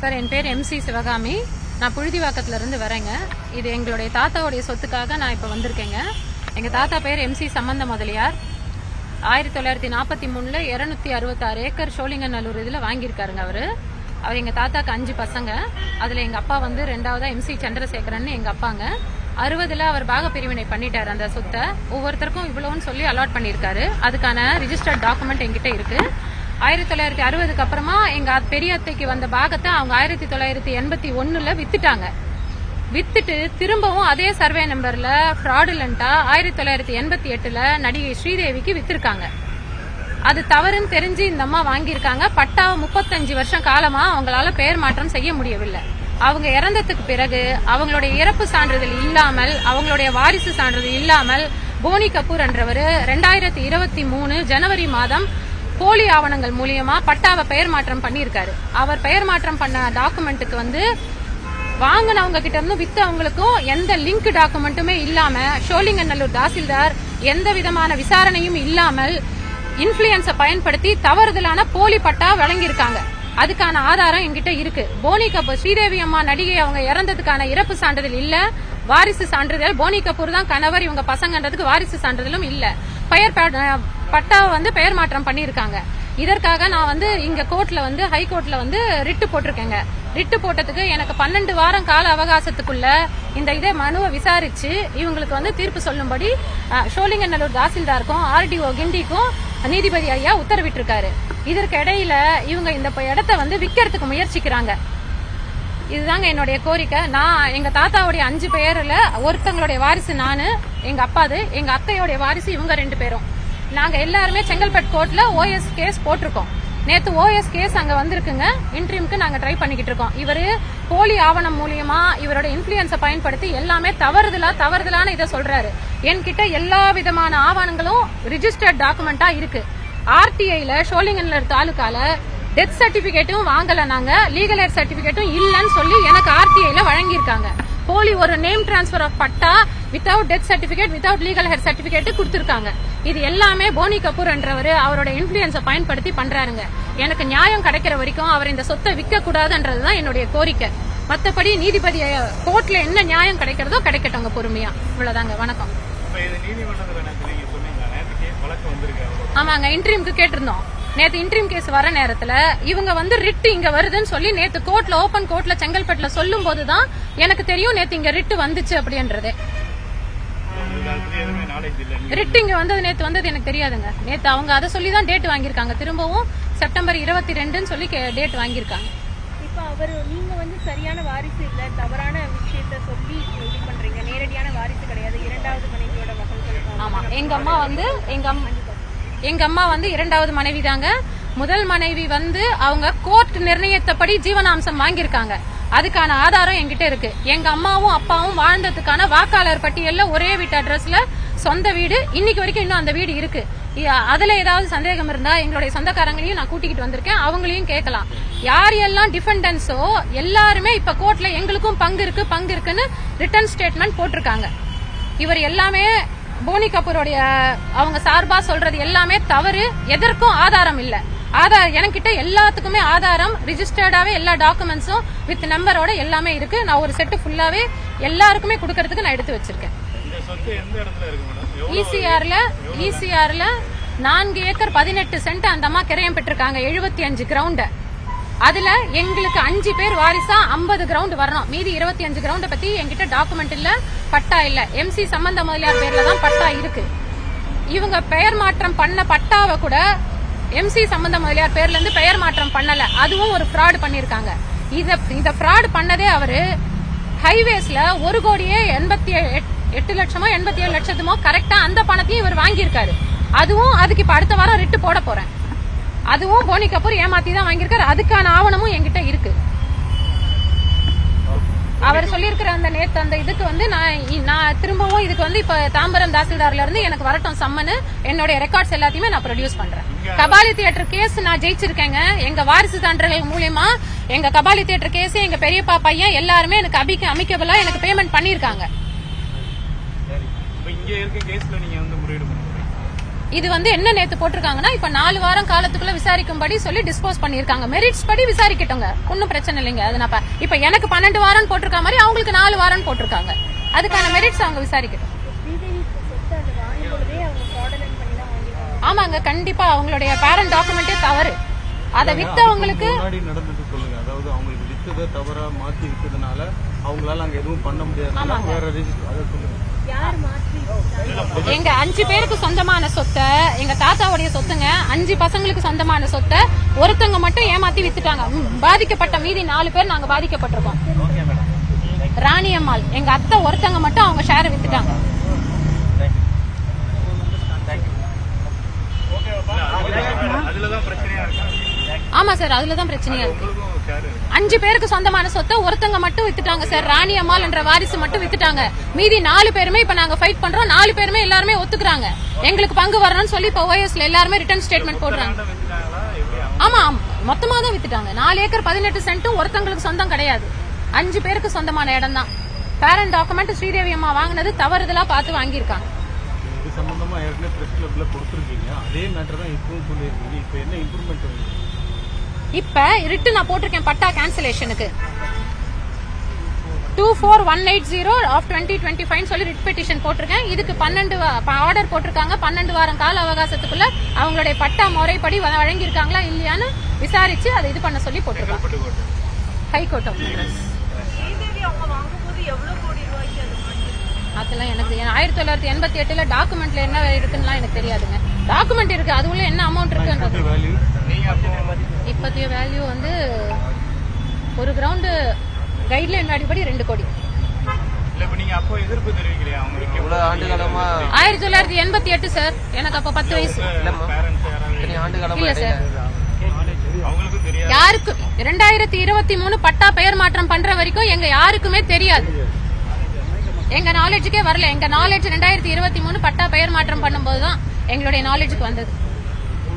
Sir, என் பேர் MC Sivakami. நான் புழுதிவாக்கத்துல இருந்து வரேங்க. இது எங்களுடைய தாத்தாவுடைய சொத்துக்காக நான் இப்ப வந்திருக்கேங்க. எங்க தாத்தா பேர் MC சம்பந்த முதலியார். 1943 266 ஏக்கர் சோழிங்கநல்லூர் இதுல வாங்கியிருக்காருங்க. அவர் எங்க தாத்தாக்கு 5 பசங்க. அதுல எங்க அப்பா வந்து 2வதா MC சந்திரசேகரன் எங்க அப்பாங்க. 60ல் அவர் பாக பிரிவினை பண்ணிட்டாரு. அந்த சொத்தை ஒவ்வொருத்தருக்கும் இவ்வளவுன்னு சொல்லி அலாட் பண்ணியிருக்காரு. அதுக்கான ரிஜிஸ்டர்ட் டாக்குமெண்ட் எங்கிட்ட இருக்கு. 1960க்கு அப்புறமா எங்க பெரிய அத்தைக்கு வந்த பாகத்தை அவங்க 1981ல் வித்துட்டாங்க. வித்துட்டு திரும்பவும் அதே சர்வே நம்பர்ல ஃப்ராடுலண்டா 1988ல் நடிகை ஸ்ரீதேவிக்கு வித்திருக்காங்க. அது தவறுன்னு தெரிஞ்சு இந்த அம்மா வாங்கியிருக்காங்க. பட்டாவை 35 வருஷம் காலமா அவங்களால பெயர் மாற்றம் செய்ய முடியவில்லை. அவங்க இறந்ததுக்கு பிறகு அவங்களுடைய இறப்பு சான்றிதழ் இல்லாமல், அவங்களுடைய வாரிசு சான்றிதழ் இல்லாமல் போனி கபூர் என்றவர் 2023 ஜனவரி மாதம் போலி ஆவணங்கள் மூலியமா பட்டாவை பெயர் மாற்றம் பண்ணியிருக்காரு. அவர் பெயர் மாற்றம் பண்ண டாக்குமெண்ட்டுக்கு வந்து வாங்கினவங்க கிட்ட இருந்து வித்தவங்களுக்கும் எந்த லிங்க் டாக்குமெண்ட்டுமே இல்லாம, சோழிங்கநல்லூர் தாசில்தார் எந்த விதமான விசாரணையும் இல்லாமல் இன்ஃபுளுயன்ஸை பயன்படுத்தி தவறுதலான போலி பட்டா வழங்கியிருக்காங்க. அதுக்கான ஆதாரம் என்கிட்ட இருக்கு. போனி கபூர் ஸ்ரீதேவி அம்மா நடிகை அவங்க இறந்ததுக்கான இறப்பு சான்றிதழ் இல்ல, வாரிசு சான்றிதழ் போனி கபூர் தான் கணவர், இவங்க பசங்கன்றதுக்கு வாரிசு சான்றிதழும் இல்ல. பட்டாவை வந்து பெயர் மாற்றம் பண்ணியிருக்காங்க. இதற்காக நான் வந்து இங்க கோர்ட்ல வந்து ஹைகோர்ட்ல வந்து ரிட்டு போட்டிருக்கேங்க. ரிட்டு போட்டதுக்கு எனக்கு 12 வாரம் கால அவகாசத்துக்குள்ள இந்த இதே மனுவை விசாரிச்சு இவங்களுக்கு வந்து தீர்ப்பு சொல்லும்படி சோழிங்கநல்லூர் தாசில்தாருக்கும் RDO கிண்டிக்கும் நீதிபதி ஐயா உத்தரவிட்டிருக்காரு. இதற்கு இடையில இவங்க இந்த இடத்த வந்து விற்கிறதுக்கு முயற்சிக்கிறாங்க. இதுதாங்க என்னுடைய கோரிக்கை. நான் எங்க தாத்தாவுடைய 5 பேர்ல ஒருத்தங்களுடைய வாரிசு நானு, எங்க அப்பாது, எங்க அத்தையோடைய வாரிசு இவங்க 2 பேரும். நாங்க எல்லாருமே செங்கல்பட்டு கோர்ட்ல OS கேஸ் போட்டிருக்கோம். நேத்து OS கேஸ் அங்க வந்திருக்குங்க. இன்ட்ரீம்க்கு நாங்க ட்ரை பண்ணிக்கிட்டு இருக்கோம். இவரு போலி ஆவணம் மூலியமா இவரோட இன்ஃபுளுயன்ஸை பயன்படுத்தி எல்லாமே தவறுதலான இதை சொல்றாரு. என்கிட்ட எல்லா விதமான ஆவணங்களும் ரிஜிஸ்டர்ட் டாக்குமெண்டா இருக்கு. RTIல சோழிங்கநல்லூர் தாலுகால டெத் சர்டிபிகேட்டும் வாங்கல, நாங்க லீகல் ஏர் சர்டிபிகேட்டும் இல்லன்னு சொல்லி எனக்கு RTIல வழங்கியிருக்காங்க. போலி ஒரு name transfer of patta without death certificate, without legal heir certificate கொடுத்திருக்காங்க. இது எல்லாமே போனி கபூர் என்றவர் அவரோட இன்ஃபுளுயன்ஸை பயன்படுத்தி பண்றாருங்க. எனக்கு நியாயம் கிடைக்கிற வரைக்கும் அவர் இந்த சொத்தை விற்க கூடாதுன்றதுதான் என்னுடைய கோரிக்கை. மத்தபடி நீதிபதி கோர்ட்ல என்ன நியாயம் கிடைக்கிறதோ கிடைக்கட்டும் பொறுமையா. இவ்வளவுதாங்க. வணக்கம். ஆமாங்க, இன்ட்ரீம்க்கு கேட்டிருந்தோம். நேத்து இன்ட்ரீம் கேஸ் வர நேரத்துல இவங்க வந்து ரிட்டு இங்க வருதுன்னு சொல்லி நேத்து கோர்ட்ல ஓபன் கோர்ட்ல செங்கல்பட்டுல சொல்லும் போதுதான் எனக்கு தெரியும் நேத்து இங்க ரிட்டு வந்துச்சு அப்படின்றது. ரிட்டு இங்க வந்தது நேத்து வந்தது எனக்கு தெரியாதுங்க. நேத்து அவங்க அதை சொல்லிதான் டேட் வாங்கியிருக்காங்க. திரும்பவும் செப்டம்பர் 22ன்னு சொல்லி டேட் வாங்கியிருக்காங்க. இப்ப அவரு நீங்க வந்து சரியான வாரிசு இல்ல, தவறான விஷயத்த சொல்லி இது பண்றீங்க. நேரடியான வாரிசு கிடையாது. 2வது மனைவியோட மகள்கள். ஆமா, எங்க அம்மா வந்து 2வது மனைவி தாங்க. முதல் மனைவி வந்து அவங்க கோர்ட் நிர்ணயத்தப்படி ஜீவனாம்சம் வாங்கியிருக்காங்க. அதுக்கான ஆதாரம் என்கிட்ட இருக்கு. எங்க அம்மாவும் அப்பாவும் வாழ்ந்ததுக்கான வாக்காளர் பட்டியல்ல ஒரே வீட்டு அட்ரஸ்ல சொந்த வீடு இன்னைக்கு வரைக்கும் இன்னும் அந்த வீடு இருக்கு. அதுல ஏதாவது சந்தேகம் இருந்தா எங்களுடைய சொந்தக்காரங்களையும் நான் கூட்டிக்கிட்டு வந்திருக்கேன், அவங்களையும் கேட்கலாம். யார் எல்லாம் டிஃபெண்டன்ஸோ எல்லாருமே இப்ப கோர்ட்ல எங்களுக்கும் பங்கு இருக்குன்னு ரிட்டன் ஸ்டேட்மெண்ட் போட்டிருக்காங்க. இவர் எல்லாமே போனி கபூருடைய அவங்க சார்பா சொல்றது எல்லாமே தவறு. எதற்கும் ஆதாரம் இல்ல. என்கிட்ட எல்லாத்துக்குமே ஆதாரம் ரிஜிஸ்டர்டாவே எல்லா டாக்குமெண்ட்ஸும் வித் நம்பரோட எல்லாமே இருக்கு. நான் ஒரு செட்டு ஃபுல்லாவே எல்லாருக்குமே கொடுக்கறதுக்கு நான் எடுத்து வச்சிருக்கேன். ECRல 4 ஏக்கர் 18 சென்ட் அந்த அம்மா கிரயம் பெற்றிருக்காங்க. 75 கிரவுண்ட். அதுல எங்களுக்கு 5 பேர் வாரிசா 50 கிரவுண்ட் வரணும். மீதி 25 கிரவுண்ட பத்தி என்கிட்ட டாக்குமெண்ட் இல்ல, பட்டா இல்ல. MC சம்பந்த முதலியார் பேர்ல தான் பட்டா இருக்கு. இவங்க பெயர் மாற்றம் பண்ண பட்டாவை கூட MC சம்பந்த முதலியார் பேர்ல இருந்து பெயர் மாற்றம் பண்ணல. அதுவும் ஒரு ஃப்ராட் பண்ணிருக்காங்க. இத ஃப்ராட் பண்ணதே அவரு ஹைவேஸ்ல 1,88 லட்சமோ 87 லட்சத்துமோ கரெக்டா அந்த பணத்தையும் இவர் வாங்கியிருக்காரு. அதுவும் அதுக்கு இப்ப அடுத்த வாரம் ரிட்டு போட போறேன். அதுவும் போனி கபூர் ஏமாத்தி தான் வாங்கியிருக்காரு. அதுக்கான ஆவணமும் என்கிட்ட இருக்கு. அவர் சொல்லியிருக்கிற அந்த நேத்து அந்த இதுக்கு வந்து நான் திரும்பவும் இதுக்கு வந்து இப்ப தாம்பரம் தாசில்தார்ல இருந்து எனக்கு வரட்டும் சம்மனு, என்னுடைய ரெக்கார்ட்ஸ் எல்லாத்தையுமே நான் ப்ரொடியூஸ் பண்றேன். கபாலி தியேட்டர் கேஸ் நான் ஜெயிச்சிருக்கேங்க. எங்க வாரிசு சான்றிதழ் மூலியமா எங்க கபாலி தியேட்டர் கேஸ் எங்க பெரியப்பா பையன் எல்லாருமே எனக்கு அமிக்கபிளா எனக்கு பேமெண்ட் பண்ணிருக்காங்க. இது வந்து என்ன நேத்து போட்டிருக்காங்கன்னா இப்ப 4 வாரம் காலத்துக்குள்ள விசாரிக்கும்படி சொல்லி டிஸ்போஸ் பண்ணிருக்காங்க. மெரிட்ஸ் படி விசாரிக்கட்டுங்க, ஒன்னும் பிரச்சனை இல்லைங்க. அது நான் இப்ப எனக்கு 12 வாரம் போட்டிருக்க மாதிரி அவங்களுக்கு 4 வாரம் போட்டிருக்காங்க. அதுக்கான மெரிட்ஸ் அவங்க விசாரிக்கட்டும். ஆமாங்க, கண்டிப்பா அவங்களுடைய பேரண்ட் டாக்குமெண்டே தவறு. அதை வித்தவங்களுக்கு நடந்தது சொல்லுங்க. அதாவது அவங்களுக்கு வித்ததை தவறா மாத்தி வித்ததுனால அவங்களால அங்க எதுவும் பண்ண முடியாது. வேற அதை சொல்லுங்க. எங்க 5 பேருக்கு சொந்தமான சொத்தை, எங்க தாத்தாவுடைய சொத்துங்க, 5 பசங்களுக்கு சொந்தமான சொத்தை ஒருத்தங்க மட்டும் ஏமாத்தி வித்துட்டாங்க. பாதிக்கப்பட்ட மீதி 4 பேர் நாங்க பாதிக்கப்பட்டிருக்கோம். ராணியம்மாள் எங்க அத்தை ஒருத்தங்க மட்டும் அவங்க ஷேர் வித்துட்டாங்க. ஆமா சார், அதுலதான் பிரச்சனையா இருக்கு. 5 பேருக்கு சொந்தமான சொத்தை ஒருத்தங்க மட்டும் வித்துட்டாங்க சார். ராணியம்மாள் என்ற வாரிசு மட்டும் வித்துட்டாங்க. மீதி 4 பேருமே இப்ப நாங்க ஃபைட் பண்றோம். 4 பேருமே எல்லாருமே ஒத்துக்குறாங்க எங்களுக்கு பங்கு வரணும்னு சொல்லி இப்ப ஓஎஸ்ல எல்லாருமே ரிட்டர்ன் ஸ்டேட்மெண்ட் போடுறாங்க. ஆமா, மொத்தமா தான் வித்துட்டாங்க. 4 ஏக்கர் 18 சென்ட்டும் ஒருத்தங்களுக்கு சொந்தம் கிடையாது. 5 பேருக்கு சொந்தமான இடம் தான். பேரண்ட் டாக்குமெண்ட் ஸ்ரீதேவி அம்மா வாங்கினது தவறுதலா பார்த்து வாங்கியிருக்காங்க. இது சம்பந்தமா ஏற்கனவே பிரஸ் கிளப்ல கொடுத்துருக்கீங்க. அதே மேட்டர் தான் இப்பவும் சொல்லியிருக்கீங்க. இப்ப என்ன இம்ப்ரூவ்மெண்ட்? இப்ப ரிட்டு நான் போட்டிருக்கேன் பட்டா கேன்சலேஷனுக்கு 24180 ஆஃப் 2025 சொல்லி ரிட் பெட்டிஷன் போட்டிருக்கேன். இதுக்கு 12 ஆர்டர் போட்டிருக்காங்க. 12 வாரம் கால அவகாசத்துக்குள்ள அவங்களுடைய பட்டா முறைப்படி வழங்கியிருக்காங்களா இல்லையான்னு விசாரிச்சு அதை இது பண்ண சொல்லி போட்டிருக்காங்க. High court of Madras. அதெல்லாம் எனக்கு 1988 டாக்குமெண்ட்ல என்ன இருக்குன்னு எனக்கு தெரியாதுங்க. டாக்குமெண்ட் இருக்கு, அது உள்ள என்ன அமௌண்ட் இருக்குன்றது. இப்போதைய வேல்யூ வந்து ஒரு கிரவுண்ட் கைட்லைன் அடிப்படி 2 கோடி. 1988 சார், எனக்கு அப்ப 10 வயசு. இல்ல சார், யாருக்கு 2023 பட்டா பெயர் மாற்றம் பண்ற வரைக்கும் எங்க யாருக்குமே தெரியாது. எங்க நாலேஜுக்கே வரல. எங்க நாலேஜ் 2023 பட்டா பெயர் மாற்றம் பண்ணும்போதுதான் எங்களுடைய நாலேஜுக்கு வந்தது.